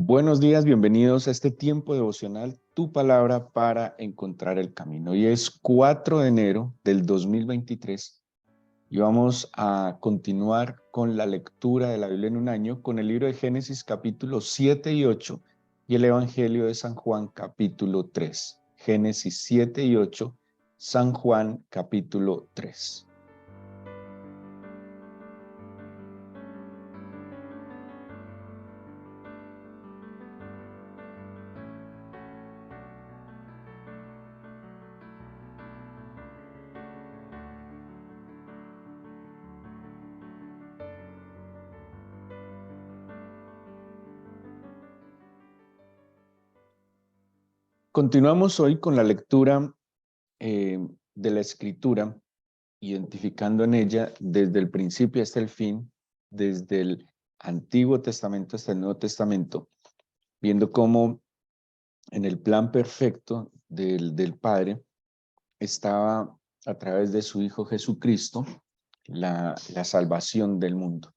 Buenos días, bienvenidos a este tiempo devocional, tu palabra para encontrar el camino. Hoy es 4 de enero del 2023 y vamos a continuar con la lectura de la Biblia en un año con el libro de Génesis capítulos 7 y 8 y el Evangelio de San Juan capítulo 3. Génesis 7 y 8, San Juan capítulo 3. Continuamos hoy con la lectura de la Escritura, identificando en ella desde el principio hasta el fin, desde el Antiguo Testamento hasta el Nuevo Testamento, viendo cómo en el plan perfecto del Padre estaba a través de su Hijo Jesucristo la salvación del mundo.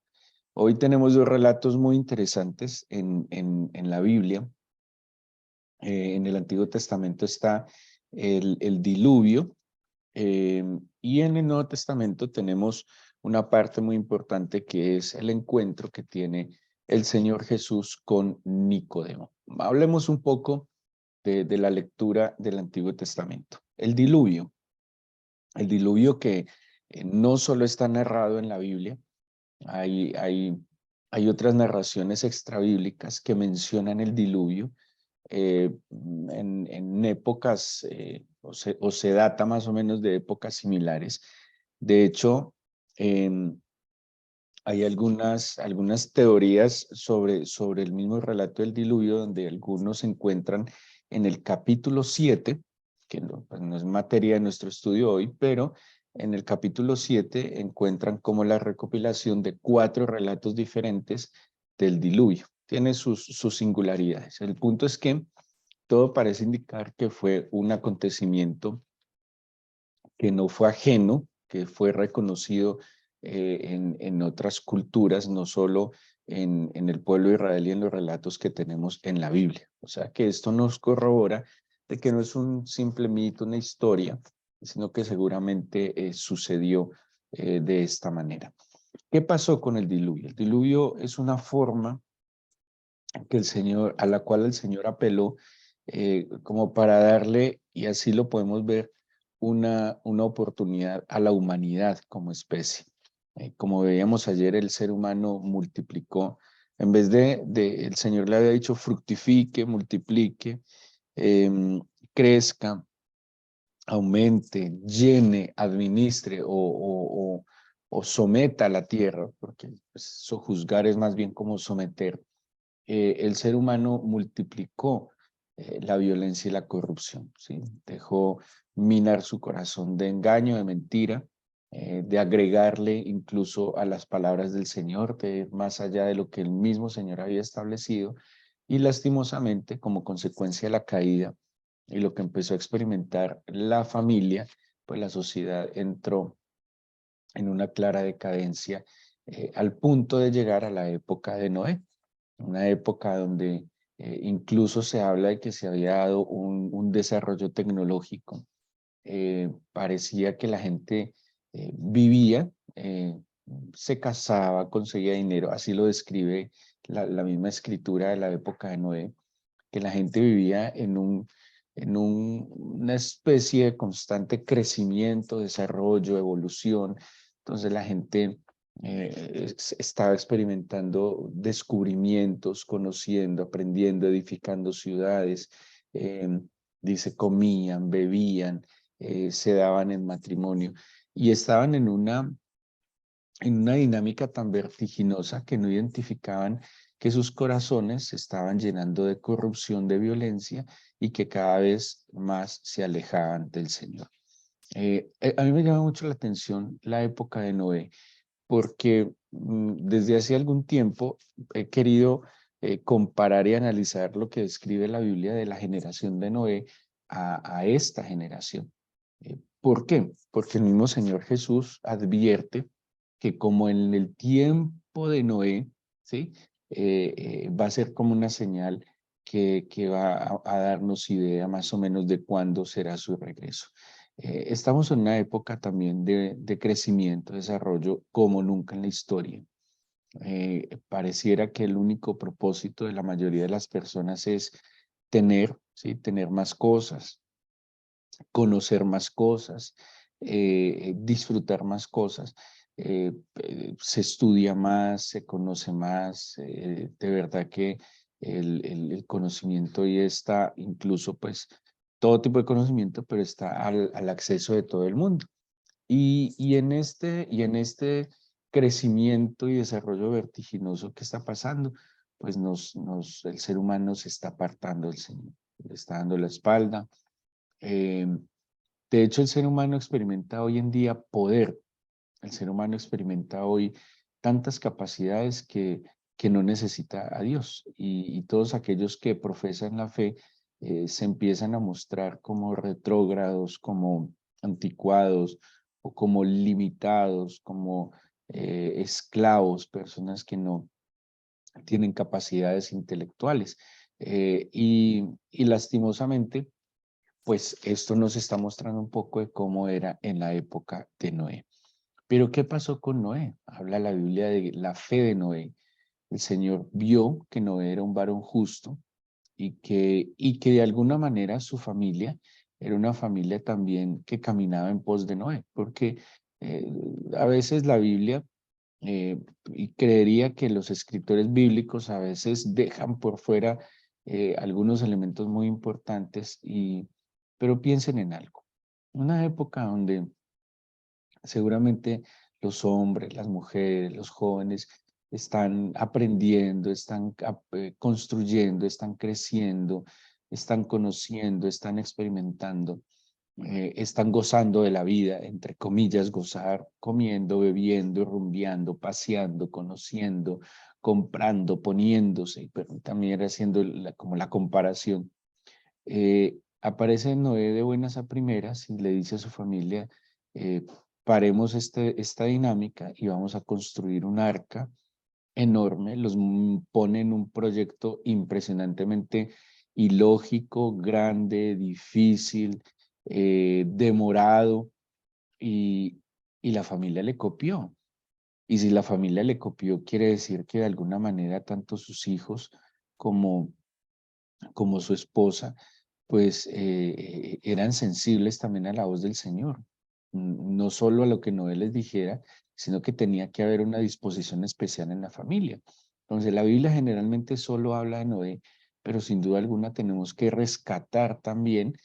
Hoy tenemos dos relatos muy interesantes en la Biblia. En el Antiguo Testamento está el diluvio, y en el Nuevo Testamento tenemos una parte muy importante que es el encuentro que tiene el Señor Jesús con Nicodemo. Hablemos un poco de la lectura del Antiguo Testamento. El diluvio que no solo está narrado en la Biblia, hay, hay, hay otras narraciones extrabíblicas que mencionan el diluvio en épocas, o se data más o menos de épocas similares. De hecho, hay algunas teorías sobre el mismo relato del diluvio, donde algunos se encuentran en el capítulo 7, que pues no es materia de nuestro estudio hoy, pero en el capítulo 7 encuentran como la recopilación de 4 relatos diferentes del diluvio. Tiene sus singularidades. El punto es que todo parece indicar que fue un acontecimiento que no fue ajeno, que fue reconocido en otras culturas, no solo en el pueblo israelí y en los relatos que tenemos en la Biblia. O sea que esto nos corrobora de que no es un simple mito, una historia, sino que seguramente sucedió de esta manera. ¿Qué pasó con el diluvio? El diluvio es una forma a la cual el Señor apeló como para darle, y así lo podemos ver, una oportunidad a la humanidad como especie. Como veíamos ayer, el ser humano multiplicó, en vez el Señor le había dicho fructifique, multiplique, crezca, aumente, llene, administre o someta a la tierra, porque pues, sojuzgar es más bien como someter. El ser humano multiplicó la violencia y la corrupción, ¿sí? Dejó minar su corazón de engaño, de mentira, de agregarle incluso a las palabras del Señor, de ir más allá de lo que el mismo Señor había establecido, y lastimosamente, como consecuencia de la caída y lo que empezó a experimentar la familia, pues la sociedad entró en una clara decadencia al punto de llegar a la época de Noé, una época donde incluso se habla de que se había dado un desarrollo tecnológico. Parecía que la gente vivía, se casaba, conseguía dinero, así lo describe la misma escritura de la época de Noé, que la gente vivía una especie de constante crecimiento, desarrollo, evolución. Entonces la gente estaba experimentando descubrimientos, conociendo, aprendiendo, edificando ciudades. Dice, comían, bebían, se daban en matrimonio y estaban en una dinámica tan vertiginosa que no identificaban que sus corazones se estaban llenando de corrupción, de violencia y que cada vez más se alejaban del Señor. A mí me llama mucho la atención la época de Noé, porque desde hace algún tiempo he querido comparar y analizar lo que describe la Biblia de la generación de Noé a esta generación. ¿Por qué? Porque el mismo Señor Jesús advierte que como en el tiempo de Noé, ¿sí? va a ser como una señal que va a darnos idea más o menos de cuándo será su regreso. Estamos en una época también de crecimiento, desarrollo como nunca en la historia. Pareciera que el único propósito de la mayoría de las personas es tener, ¿sí? Tener más cosas, conocer más cosas, disfrutar más cosas. Se estudia más, se conoce más, de verdad que el conocimiento hoy está incluso pues todo tipo de conocimiento, pero está al acceso de todo el mundo. Y en este crecimiento y desarrollo vertiginoso que está pasando, pues el ser humano se está apartando del Señor, le está dando la espalda. Eh, de hecho, el ser humano experimenta hoy en día poder. El ser humano experimenta hoy tantas capacidades que no necesita a Dios. Y todos aquellos que profesan la fe se empiezan a mostrar como retrógrados, como anticuados o como limitados, como esclavos, personas que no tienen capacidades intelectuales. Y lastimosamente, pues esto nos está mostrando un poco de cómo era en la época de Noé. Pero ¿qué pasó con Noé? Habla la Biblia de la fe de Noé. El Señor vio que Noé era un varón justo y que de alguna manera su familia era una familia también que caminaba en pos de Noé, porque eh, a veces la Biblia, y creería que los escritores bíblicos a veces dejan por fuera algunos elementos muy importantes, pero piensen en algo. Una época donde seguramente los hombres, las mujeres, los jóvenes están aprendiendo, están construyendo, están creciendo, están conociendo, están experimentando, están gozando de la vida, entre comillas, gozar, comiendo, bebiendo, rumbeando, paseando, conociendo, comprando, poniéndose, pero también haciendo como la comparación. Aparece Noé de buenas a primeras y le dice a su familia, eh, paremos esta dinámica y vamos a construir un arca enorme. Pone en un proyecto impresionantemente ilógico, grande, difícil, demorado, y, y la familia le copió. Y si la familia le copió, quiere decir que de alguna manera tanto sus hijos como, como su esposa pues eran sensibles también a la voz del Señor. No solo a lo que Noé les dijera, sino que tenía que haber una disposición especial en la familia. Entonces, la Biblia generalmente solo habla de Noé, pero sin duda alguna tenemos que rescatar también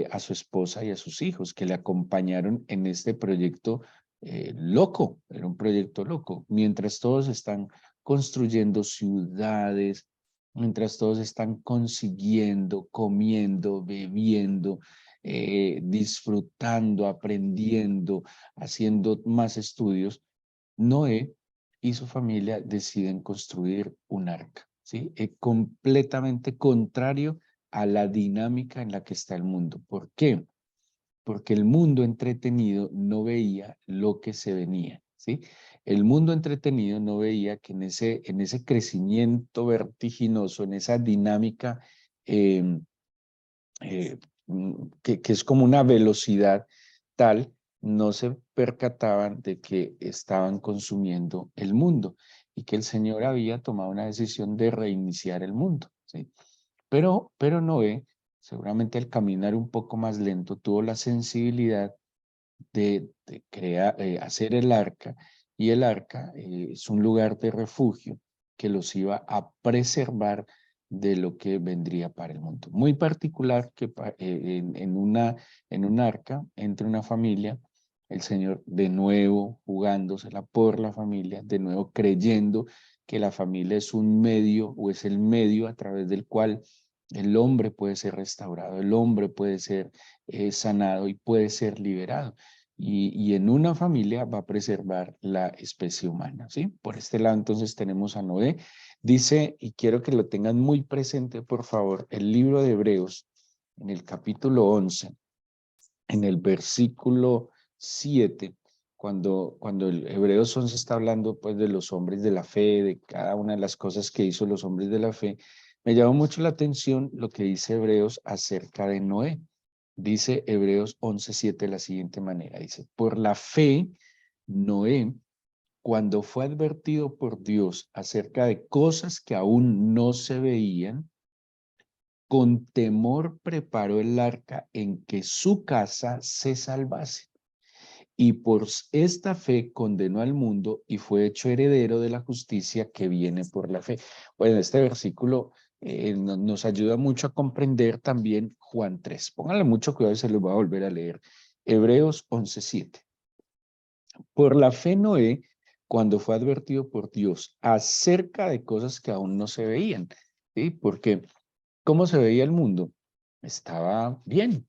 a su esposa y a sus hijos, que le acompañaron en este proyecto loco, era un proyecto loco, mientras todos están construyendo ciudades, mientras todos están consiguiendo, comiendo, bebiendo, disfrutando, aprendiendo, haciendo más estudios, Noé y su familia deciden construir un arca, ¿sí? Completamente contrario a la dinámica en la que está el mundo. ¿Por qué? Porque el mundo entretenido no veía lo que se venía, ¿sí? El mundo entretenido no veía que en ese crecimiento vertiginoso, en esa dinámica eh, eh, que es como una velocidad tal, no se percataban de que estaban consumiendo el mundo y que el Señor había tomado una decisión de reiniciar el mundo, ¿sí? Pero Noé, seguramente al caminar un poco más lento, tuvo la sensibilidad de crear, hacer el arca, y el arca es un lugar de refugio que los iba a preservar de lo que vendría para el mundo. Muy particular que en un arca entre una familia, el Señor de nuevo jugándosela por la familia, de nuevo creyendo que la familia es un medio o es el medio a través del cual el hombre puede ser restaurado, el hombre puede ser sanado y puede ser liberado. Y en una familia va a preservar la especie humana, ¿sí? Por este lado, entonces tenemos a Noé. Dice, y quiero que lo tengan muy presente, por favor, el libro de Hebreos, en el capítulo 11, en el versículo 7, cuando el Hebreos 11 está hablando pues de los hombres de la fe, de cada una de las cosas que hizo los hombres de la fe, me llamó mucho la atención lo que dice Hebreos acerca de Noé. Dice Hebreos 11:7 de la siguiente manera, dice, por la fe, Noé, cuando fue advertido por Dios acerca de cosas que aún no se veían, con temor preparó el arca en que su casa se salvase. Y por esta fe condenó al mundo y fue hecho heredero de la justicia que viene por la fe. Bueno, este versículo nos ayuda mucho a comprender también Juan 3. Pónganle mucho cuidado y se los voy a volver a leer. Hebreos 11:7. Por la fe Noé, cuando fue advertido por Dios acerca de cosas que aún no se veían, ¿sí? Porque ¿cómo se veía el mundo? Estaba bien,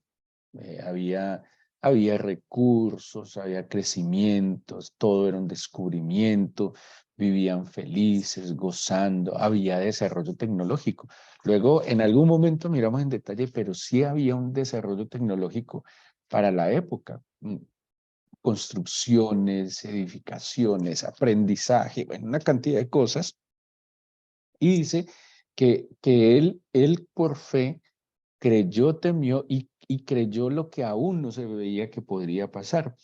había recursos, había crecimientos, todo era un descubrimiento, vivían felices, gozando, había desarrollo tecnológico. Luego, en algún momento miramos en detalle, pero sí había un desarrollo tecnológico para la época. Construcciones, edificaciones, aprendizaje, bueno, una cantidad de cosas. Y dice que él por fe creyó, temió y creyó lo que aún no se veía que podría pasar.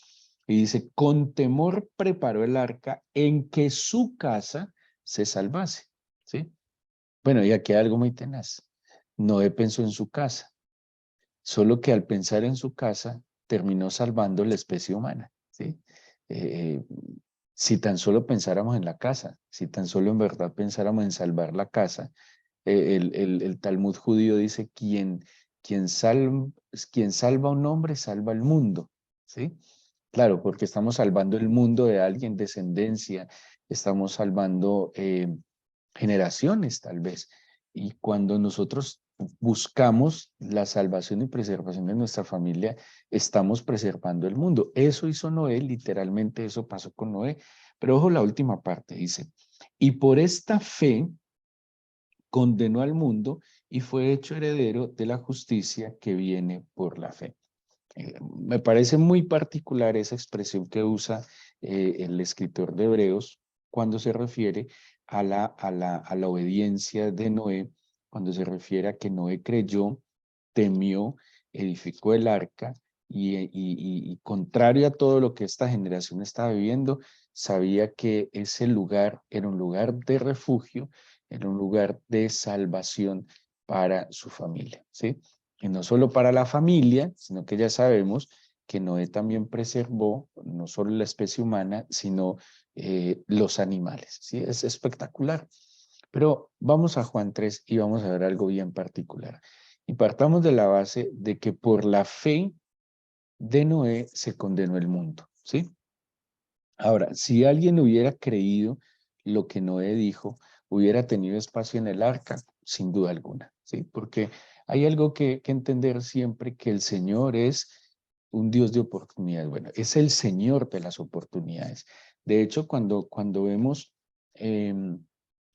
Y dice, con temor preparó el arca en que su casa se salvase. ¿Sí? Bueno, y aquí hay algo muy tenaz. Noé pensó en su casa, solo que al pensar en su casa terminó salvando la especie humana. ¿Sí? Eh, si tan solo pensáramos en la casa, si tan solo en verdad pensáramos en salvar la casa, el Talmud judío dice, quien salva a un hombre, salva al mundo, ¿sí? Claro, porque estamos salvando el mundo de alguien, descendencia, estamos salvando generaciones tal vez. Y cuando nosotros buscamos la salvación y preservación de nuestra familia, estamos preservando el mundo. Eso hizo Noé, literalmente eso pasó con Noé. Pero ojo la última parte, dice, y por esta fe, condenó al mundo y fue hecho heredero de la justicia que viene por la fe. Me parece muy particular esa expresión que usa el escritor de Hebreos cuando se refiere a la obediencia de Noé, cuando se refiere a que Noé creyó, temió, edificó el arca y contrario a todo lo que esta generación estaba viviendo, sabía que ese lugar era un lugar de refugio, era un lugar de salvación para su familia, ¿sí? Y no solo para la familia, sino que ya sabemos que Noé también preservó no solo la especie humana, sino los animales, ¿sí? Es espectacular. Pero vamos a Juan 3 y vamos a ver algo bien particular. Y partamos de la base de que por la fe de Noé se condenó el mundo, ¿sí? Ahora, si alguien hubiera creído lo que Noé dijo, hubiera tenido espacio en el arca, sin duda alguna, ¿sí? Porque hay algo que entender siempre, que el Señor es un Dios de oportunidades. Bueno, es el Señor de las oportunidades. De hecho, cuando vemos el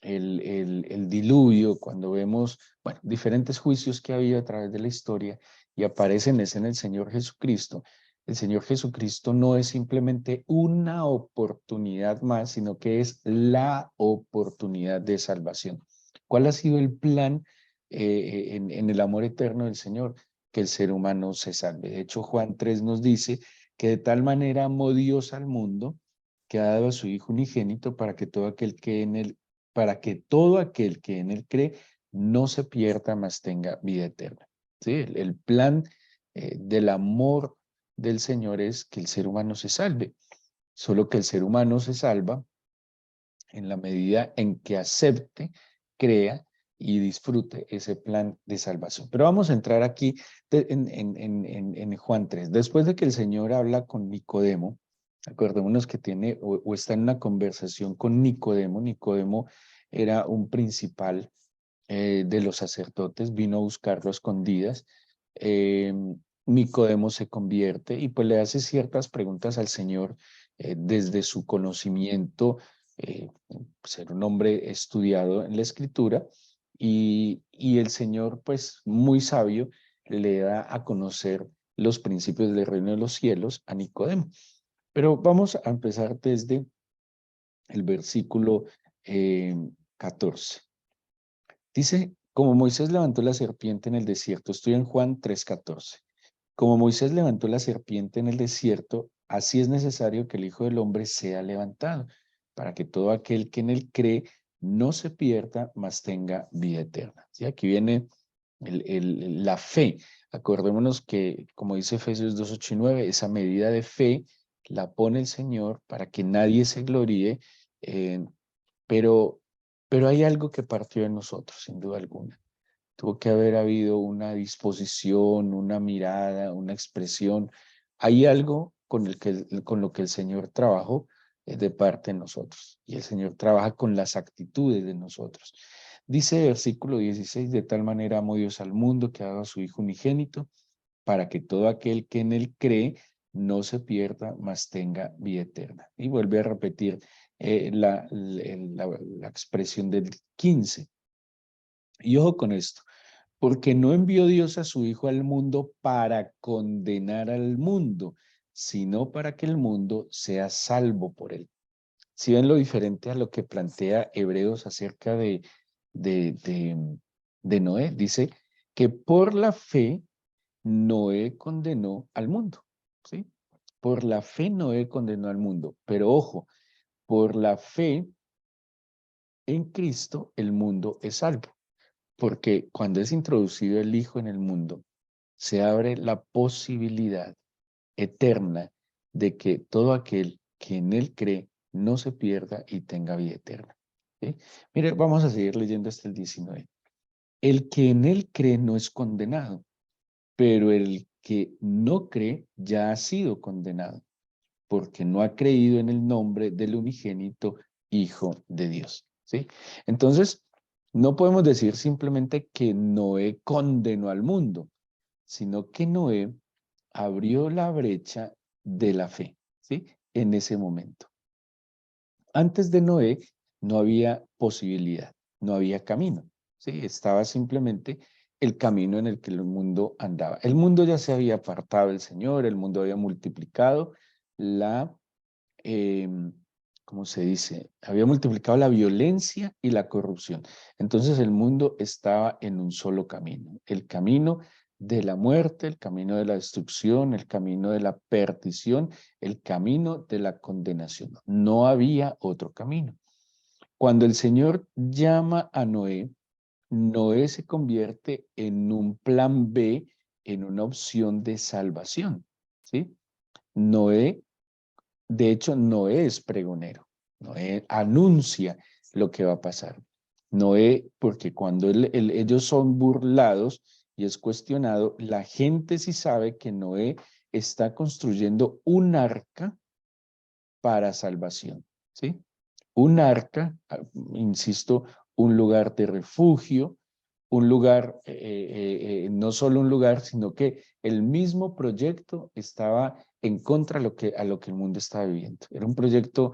diluvio, cuando vemos, bueno, diferentes juicios que ha habido a través de la historia y aparecen es en el Señor Jesucristo, el Señor Jesucristo no es simplemente una oportunidad más, sino que es la oportunidad de salvación. ¿Cuál ha sido el plan en el amor eterno del Señor? Que el ser humano se salve. De hecho, Juan 3 nos dice que de tal manera amó Dios al mundo que ha dado a su Hijo unigénito para que todo aquel que en él cree no se pierda, mas tenga vida eterna. ¿Sí? El plan del amor del Señor es que el ser humano se salve, solo que el ser humano se salva en la medida en que acepte, crea y disfrute ese plan de salvación. Pero vamos a entrar aquí en Juan 3. Después de que el Señor habla con Nicodemo, acordémonos que tiene o está en una conversación con Nicodemo. Nicodemo era un principal de los sacerdotes, vino a buscarlo a escondidas. Eh, Nicodemo se convierte y pues le hace ciertas preguntas al Señor desde su conocimiento, ser un hombre estudiado en la escritura, y el Señor pues muy sabio le da a conocer los principios del reino de los cielos a Nicodemo. Pero vamos a empezar desde el versículo 14. Dice, como Moisés levantó la serpiente en el desierto, estoy en Juan 3:14. Como Moisés levantó la serpiente en el desierto, así es necesario que el Hijo del Hombre sea levantado, para que todo aquel que en él cree no se pierda, mas tenga vida eterna. ¿Sí? Aquí viene la fe. Acordémonos que, como dice Efesios 2:8 y 9, esa medida de fe la pone el Señor para que nadie se gloríe, eh, pero, pero hay algo que partió de nosotros, sin duda alguna. Tuvo que haber habido una disposición, una mirada, una expresión. Hay algo con lo que el Señor trabajó de parte de nosotros. Y el Señor trabaja con las actitudes de nosotros. Dice versículo 16, de tal manera amó Dios al mundo que ha dado a su Hijo unigénito, para que todo aquel que en él cree no se pierda, mas tenga vida eterna. Y vuelve a repetir la expresión del 15. Y ojo con esto, porque no envió Dios a su Hijo al mundo para condenar al mundo, sino para que el mundo sea salvo por él. Si ven lo diferente a lo que plantea Hebreos acerca de, de, de Noé, dice que por la fe Noé condenó al mundo, ¿sí? Por la fe Noé condenó al mundo, pero ojo, por la fe en Cristo el mundo es salvo. Porque cuando es introducido el Hijo en el mundo, se abre la posibilidad eterna de que todo aquel que en Él cree no se pierda y tenga vida eterna. ¿Sí? Mire, vamos a seguir leyendo hasta el 19. El que en Él cree no es condenado, pero el que no cree ya ha sido condenado, porque no ha creído en el nombre del unigénito Hijo de Dios. ¿Sí? Entonces, no podemos decir simplemente que Noé condenó al mundo, sino que Noé abrió la brecha de la fe, ¿sí? En ese momento. Antes de Noé no había posibilidad, no había camino, ¿sí? Estaba simplemente el camino en el que el mundo andaba. El mundo ya se había apartado del Señor, el mundo había multiplicado la eh, ¿cómo se dice? Había multiplicado la violencia y la corrupción. Entonces el mundo estaba en un solo camino, el camino de la muerte, el camino de la destrucción, el camino de la perdición, el camino de la condenación. No había otro camino. Cuando el Señor llama a Noé, Noé se convierte en un plan B, en una opción de salvación, ¿sí? Noé de hecho, Noé es pregonero, Noé anuncia lo que va a pasar. Noé, porque cuando ellos son burlados y es cuestionado, la gente sí sabe que Noé está construyendo un arca para salvación, ¿sí? Un arca, insisto, un lugar de refugio, un lugar, no solo un lugar, sino que el mismo proyecto estaba en contra a lo que el mundo estaba viviendo. Era un proyecto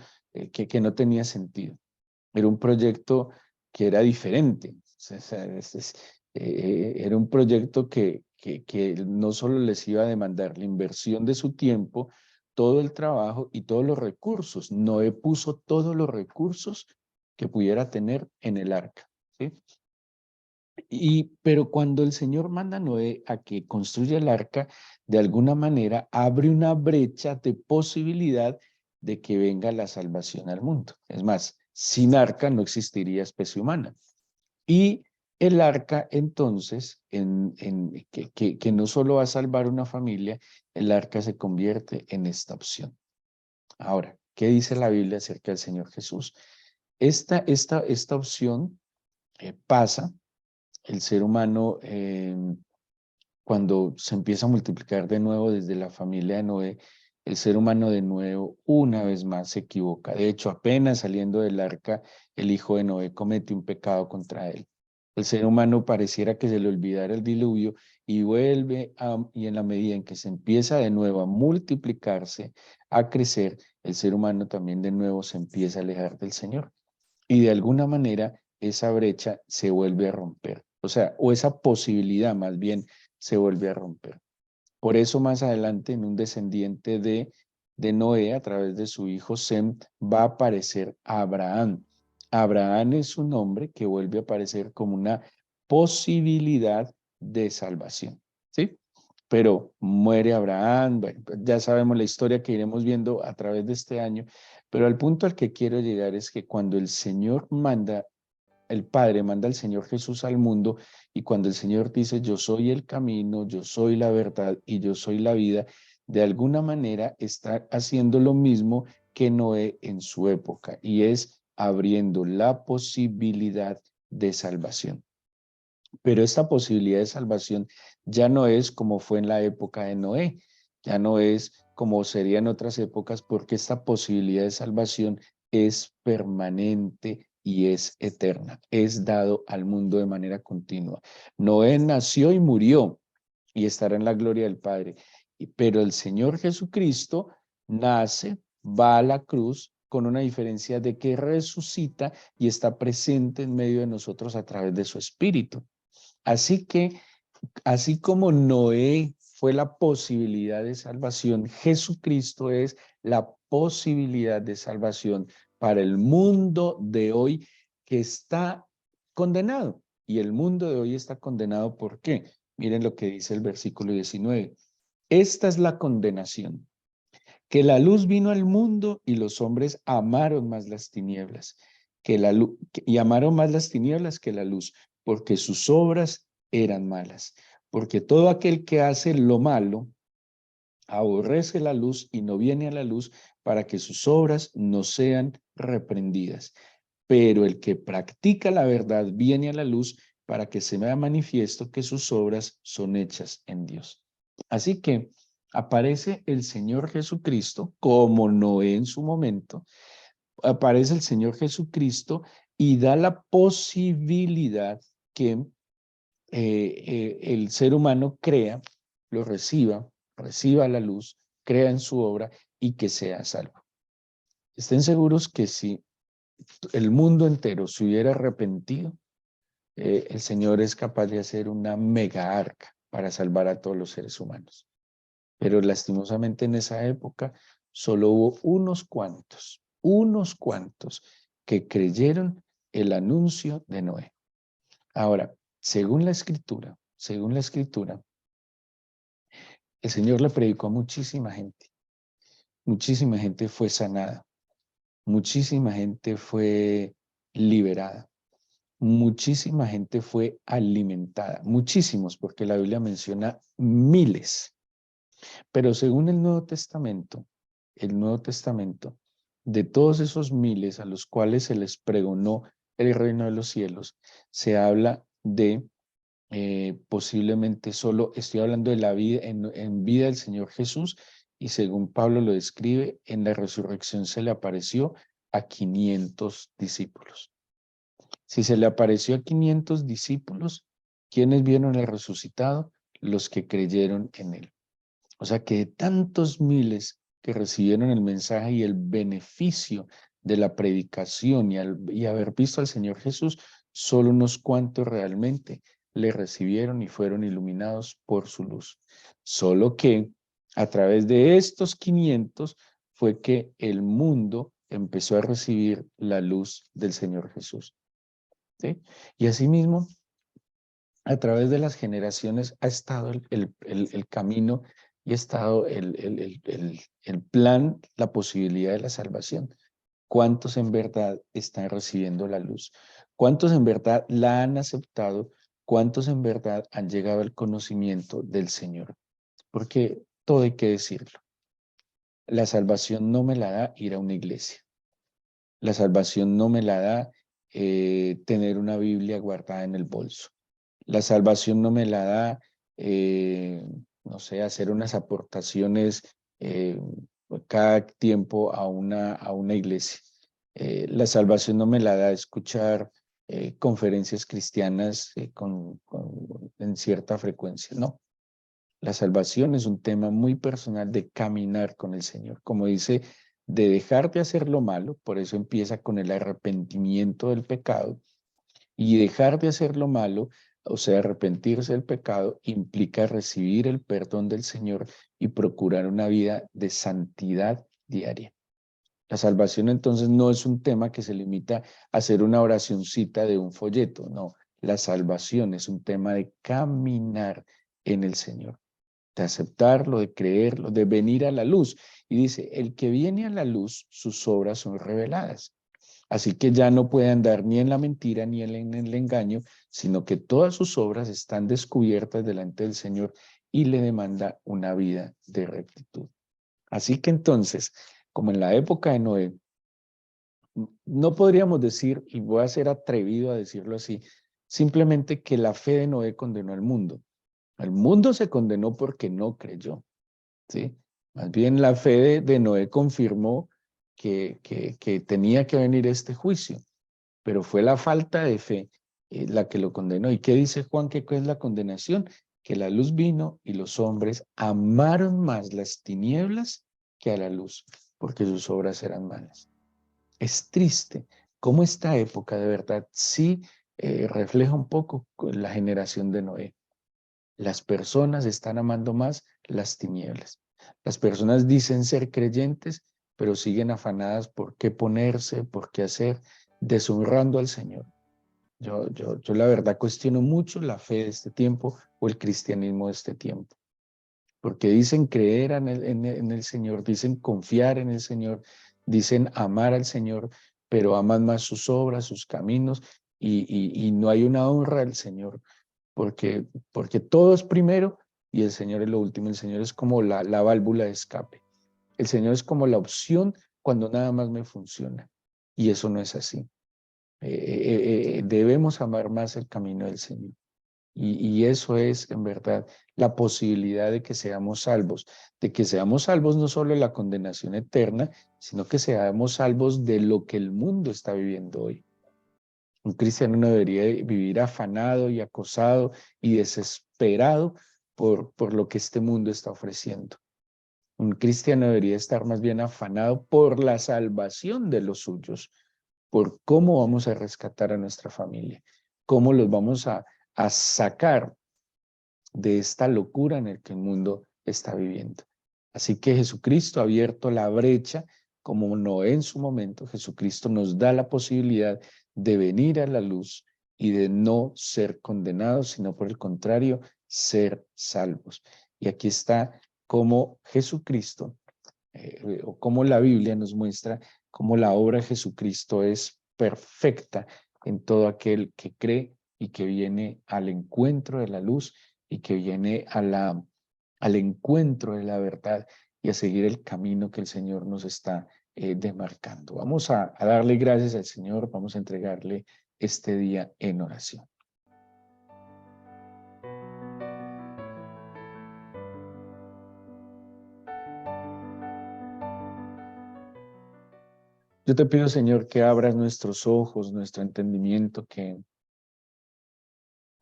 que no tenía sentido. Era un proyecto que era diferente. O sea, era un proyecto que no solo les iba a demandar la inversión de su tiempo, todo el trabajo y todos los recursos. Noé puso todos los recursos que pudiera tener en el arca, ¿sí? Pero cuando el Señor manda a Noé a que construya el arca, de alguna manera abre una brecha de posibilidad de que venga la salvación al mundo. Es más, sin arca no existiría especie humana. Y el arca, entonces, que no solo va a salvar una familia, el arca se convierte en esta opción. Ahora, ¿qué dice la Biblia acerca del Señor Jesús? Esta opción pasa, el ser humano, cuando se empieza a multiplicar de nuevo desde la familia de Noé, el ser humano de nuevo, una vez más, se equivoca. De hecho, apenas saliendo del arca, el hijo de Noé comete un pecado contra él. El ser humano pareciera que se le olvidara el diluvio y y en la medida en que se empieza de nuevo a multiplicarse, a crecer, el ser humano también de nuevo se empieza a alejar del Señor. Y de alguna manera esa brecha se vuelve a romper. O sea, o esa posibilidad más bien se vuelve a romper. Por eso más adelante en un descendiente de de Noé, a través de su hijo Sem, va a aparecer Abraham. Abraham es un nombre que vuelve a aparecer como una posibilidad de salvación, ¿sí? Pero muere Abraham, bueno, pues ya sabemos la historia que iremos viendo a través de este año, pero al punto al que quiero llegar es que cuando el Señor manda, el Padre manda al Señor Jesús al mundo, y cuando el Señor dice, yo soy el camino, yo soy la verdad y yo soy la vida, de alguna manera está haciendo lo mismo que Noé en su época, y es abriendo la posibilidad de salvación. Pero esta posibilidad de salvación ya no es como fue en la época de Noé, ya no es como sería en otras épocas, porque esta posibilidad de salvación es permanente y es eterna, es dado al mundo de manera continua. Noé nació y murió y estará en la gloria del Padre, pero el Señor Jesucristo nace, va a la cruz, con una diferencia de que resucita y está presente en medio de nosotros a través de su Espíritu. Así que, así como Noé fue la posibilidad de salvación, Jesucristo es la posibilidad de salvación para el mundo de hoy que está condenado. Y el mundo de hoy está condenado, ¿por qué? Miren lo que dice el versículo 19. Esta es la condenación, que la luz vino al mundo y los hombres amaron más las tinieblas y amaron más las tinieblas que la luz, porque sus obras eran malas. Porque todo aquel que hace lo malo aborrece la luz y no viene a la luz para que sus obras no sean reprendidas. Pero el que practica la verdad viene a la luz para que se vea manifiesto que sus obras son hechas en Dios. Así que aparece el Señor Jesucristo, como Noé en su momento, aparece el Señor Jesucristo y da la posibilidad que el ser humano crea, lo reciba la luz, crea en su obra y que sea salvo. Estén seguros que si el mundo entero se hubiera arrepentido, el Señor es capaz de hacer una mega arca para salvar a todos los seres humanos. Pero lastimosamente en esa época solo hubo unos cuantos que creyeron el anuncio de Noé. Ahora, según la escritura, el Señor le predicó a muchísima gente fue sanada, muchísima gente fue liberada, muchísima gente fue alimentada, muchísimos, porque la Biblia menciona miles. Pero según el Nuevo Testamento, de todos esos miles a los cuales se les pregonó el reino de los cielos, se habla de posiblemente solo, estoy hablando de la vida, en vida del Señor Jesús, y según Pablo lo describe, en la resurrección se le apareció a 500 discípulos. Si se le apareció a 500 discípulos, ¿quiénes vieron el resucitado? Los que creyeron en él. O sea que de tantos miles que recibieron el mensaje y el beneficio de la predicación y haber visto al Señor Jesús, solo unos cuantos realmente le recibieron y fueron iluminados por su luz. Solo que a través de estos 500 fue que el mundo empezó a recibir la luz del Señor Jesús. ¿Sí? Y asimismo, a través de las generaciones ha estado el camino y ha estado el plan, la posibilidad de la salvación. ¿Cuántos en verdad están recibiendo la luz? ¿Cuántos en verdad la han aceptado? ¿Cuántos en verdad han llegado al conocimiento del Señor? Porque todo hay que decirlo. La salvación no me la da ir a una iglesia. La salvación no me la da tener una Biblia guardada en el bolso. La salvación no me la da, no sé, hacer unas aportaciones eh, cada tiempo a una iglesia. La salvación no me la da escuchar conferencias cristianas en cierta frecuencia. No, la salvación es un tema muy personal de caminar con el Señor. Como dice, de dejar de hacer lo malo, por eso empieza con el arrepentimiento del pecado, y dejar de hacer lo malo, o sea, arrepentirse del pecado, implica recibir el perdón del Señor y procurar una vida de santidad diaria. La salvación entonces no es un tema que se limita a hacer una oracioncita de un folleto, no. La salvación es un tema de caminar en el Señor, de aceptarlo, de creerlo, de venir a la luz. Y dice, el que viene a la luz, sus obras son reveladas. Así que ya no puede andar ni en la mentira ni en el engaño, sino que todas sus obras están descubiertas delante del Señor y le demanda una vida de rectitud. Así que entonces, como en la época de Noé, no podríamos decir, y voy a ser atrevido a decirlo así, simplemente que la fe de Noé condenó al mundo. El mundo se condenó porque no creyó, ¿sí? Más bien la fe de Noé confirmó que tenía que venir este juicio, pero fue la falta de fe la que lo condenó. ¿Y qué dice Juan? ¿Qué es la condenación? Que la luz vino y los hombres amaron más las tinieblas que a la luz, porque sus obras eran malas. Es triste cómo esta época de verdad sí refleja un poco la generación de Noé. Las personas están amando más las tinieblas. Las personas dicen ser creyentes, pero siguen afanadas por qué ponerse, por qué hacer, deshonrando al Señor. Yo la verdad cuestiono mucho la fe de este tiempo o el cristianismo de este tiempo, porque dicen creer en el Señor, dicen confiar en el Señor, dicen amar al Señor, pero aman más sus obras, sus caminos, y no hay una honra al Señor, porque todo es primero y el Señor es lo último. El Señor es como la válvula de escape. El Señor es como la opción cuando nada más me funciona, y eso no es así. Debemos amar más el camino del Señor. Y eso es, en verdad, la posibilidad de que seamos salvos, de que seamos salvos no solo de la condenación eterna, sino que seamos salvos de lo que el mundo está viviendo hoy. Un cristiano no debería vivir afanado y acosado y desesperado por lo que este mundo está ofreciendo. Un cristiano debería estar más bien afanado por la salvación de los suyos, por cómo vamos a rescatar a nuestra familia, cómo los vamos a sacar de esta locura en la que el mundo está viviendo. Así que Jesucristo ha abierto la brecha, como Noé en su momento. Jesucristo nos da la posibilidad de venir a la luz y de no ser condenados, sino por el contrario, ser salvos. Y aquí está cómo Jesucristo, o cómo la Biblia nos muestra cómo la obra de Jesucristo es perfecta en todo aquel que cree y que viene al encuentro de la luz y que viene al encuentro de la verdad y a seguir el camino que el Señor nos está demarcando. Vamos a darle gracias al Señor, vamos a entregarle este día en oración. Yo te pido, Señor, que abras nuestros ojos, nuestro entendimiento, que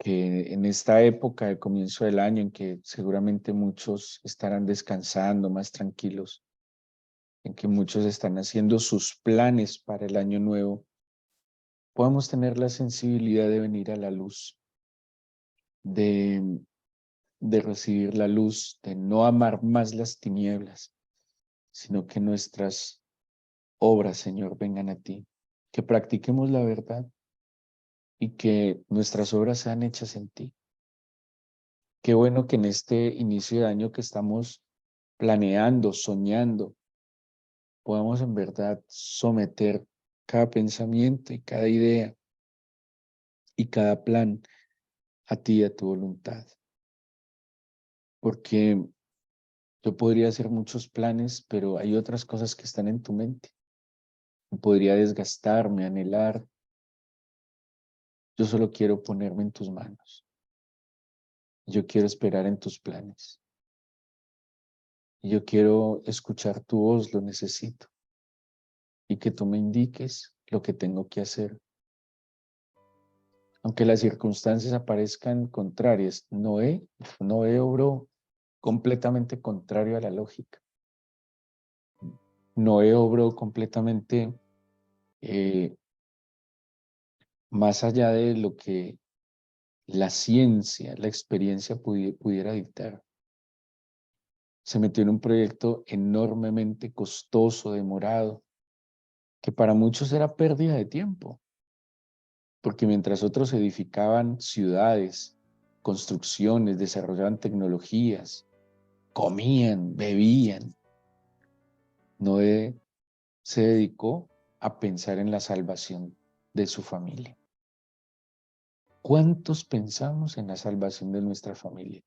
en esta época de comienzo del año en que seguramente muchos estarán descansando más tranquilos, en que muchos están haciendo sus planes para el año nuevo, podamos tener la sensibilidad de venir a la luz, de, de recibir la luz, de no amar más las tinieblas, sino que nuestras obras, Señor, vengan a ti, que practiquemos la verdad y que nuestras obras sean hechas en ti. Qué bueno que en este inicio de año que estamos planeando, soñando, podamos en verdad someter cada pensamiento y cada idea y cada plan a ti y a tu voluntad. Porque yo podría hacer muchos planes, pero hay otras cosas que están en tu mente. Podría desgastarme, anhelar. Yo solo quiero ponerme en tus manos. Yo quiero esperar en tus planes. Yo quiero escuchar tu voz, lo necesito. Y que tú me indiques lo que tengo que hacer. Aunque las circunstancias aparezcan contrarias, Noé obró completamente contrario a la lógica. Noé obró completamente eh, más allá de lo que la ciencia, la experiencia pudiera dictar. Se metió en un proyecto enormemente costoso, demorado, que para muchos era pérdida de tiempo, porque mientras otros edificaban ciudades, construcciones, desarrollaban tecnologías, comían, bebían, Noé se dedicó a pensar en la salvación de su familia. ¿Cuántos pensamos en la salvación de nuestra familia?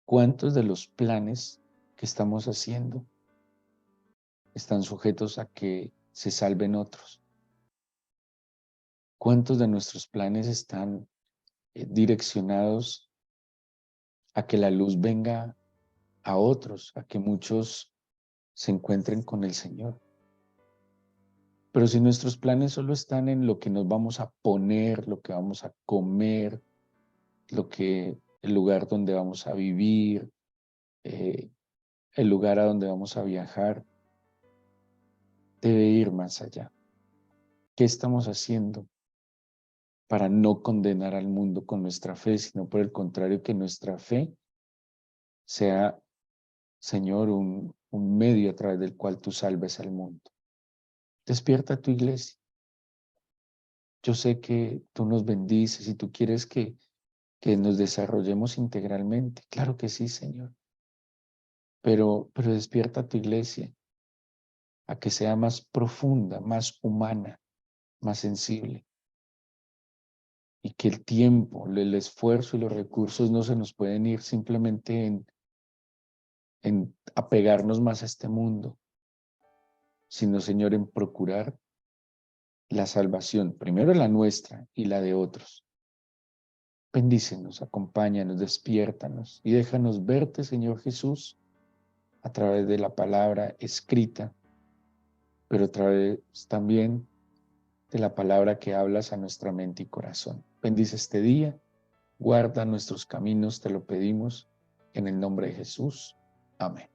¿Cuántos de los planes que estamos haciendo están sujetos a que se salven otros? ¿Cuántos de nuestros planes están direccionados a que la luz venga a otros, a que muchos se encuentren con el Señor? Pero si nuestros planes solo están en lo que nos vamos a poner, lo que vamos a comer, el lugar donde vamos a vivir, eh, el lugar a donde vamos a viajar, debe ir más allá. ¿Qué estamos haciendo para no condenar al mundo con nuestra fe, sino por el contrario, que nuestra fe sea, Señor, un medio a través del cual tú salves al mundo? Despierta tu iglesia. Yo sé que tú nos bendices y tú quieres que nos desarrollemos integralmente. Claro que sí, Señor. Pero despierta tu iglesia a que sea más profunda, más humana, más sensible. Y que el tiempo, el esfuerzo y los recursos no se nos pueden ir simplemente en apegarnos más a este mundo, sino, Señor, en procurar la salvación, primero la nuestra y la de otros. Bendícenos, acompáñanos, despiértanos y déjanos verte, Señor Jesús, a través de la palabra escrita, pero a través también de la palabra que hablas a nuestra mente y corazón. Bendice este día, guarda nuestros caminos, te lo pedimos, en el nombre de Jesús. Amén.